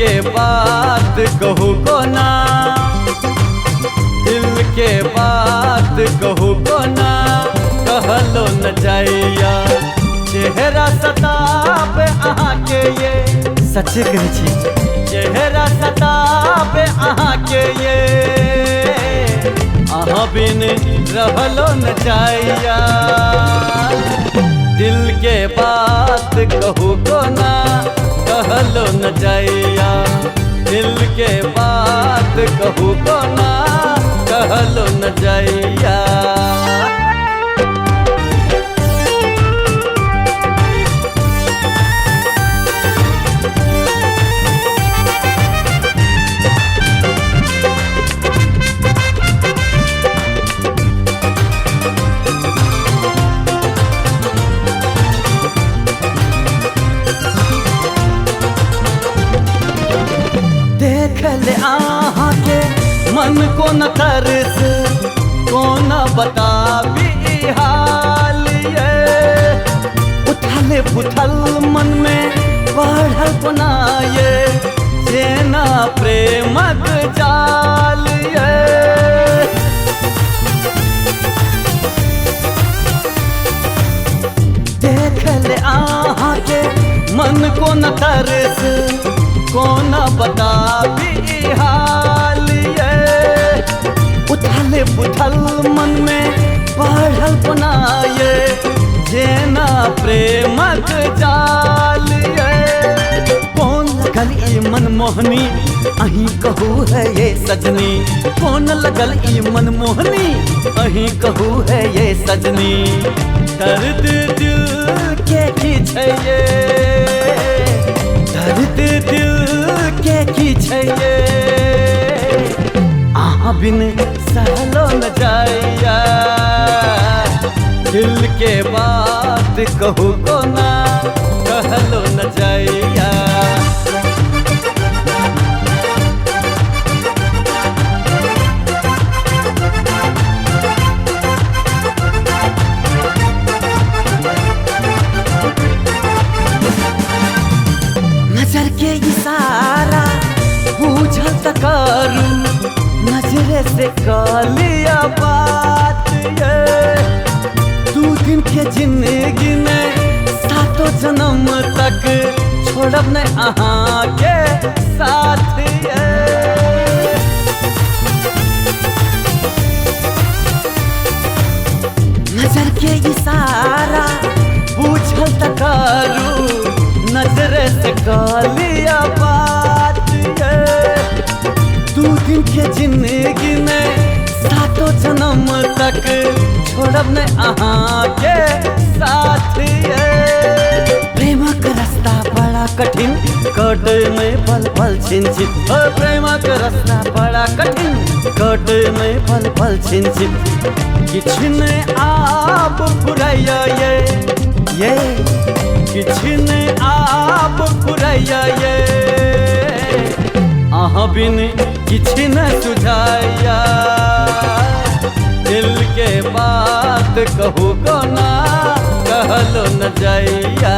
के बात कहू को ना, दिल के बात कहू को ना, कहलो न जाइया चेहरा सताबे अहाँ के ये, सच्चे कहै छी चेहरा सताबे अहाँ के ये, अहाँ बिन रहलो न जाइया। दिल के बात कहू को ना, कहलो न जाइया, दिल के बात कहू को ना, कहलो न जाइया। देख ले आहाँ के मन को न तरस, को न बताबी हाल ये, उथल पुथल मन में बढ़ल पुनाये, जेना प्रेमक जाल ये। देख ले आहाँ के मन को न तरस, कौन बताबी हाल ये, उथल पुथल मन में बढ़ल पुनाये, जेना प्रेमक जाल ये। कौन लगल ई मनमोहनी अहीं कहू है ये सजनी, कौन लगल ई मनमोहनी अहीं कहू है ये सजनी। दर्द दिल के की छै ये, दर्द दिल के की छै ये, अहाँ बिन सहलो न जाइया। दिल के बात कहू को ना, कहलो न जाइया। नजर के इशारा बूझल त करू, नजरे से कालिया बात ये। दू दिन के जिंदगी में सातों जन्म तक छोड़ब न अहाँ के साथ ये। नजर के इशारा बूझल त करू, नजरे से कालिया बात ये। दू दिन के जिंदगी में सातों जन्म तक छोड़ब न अहाँ के साथ ये। प्रेम का रास्ता बड़ा कठिन, कट में पल पल छिन छिन, प्रेम का रास्ता बड़ा कठिन, कट में पल पल छिन छिन। किछ ने आप फुरैया ये किछ ने आप फुरैया ये, अहाँ बिन किछ न सुझाइया। दिल के बात कहू को ना, कहलो न जाइया।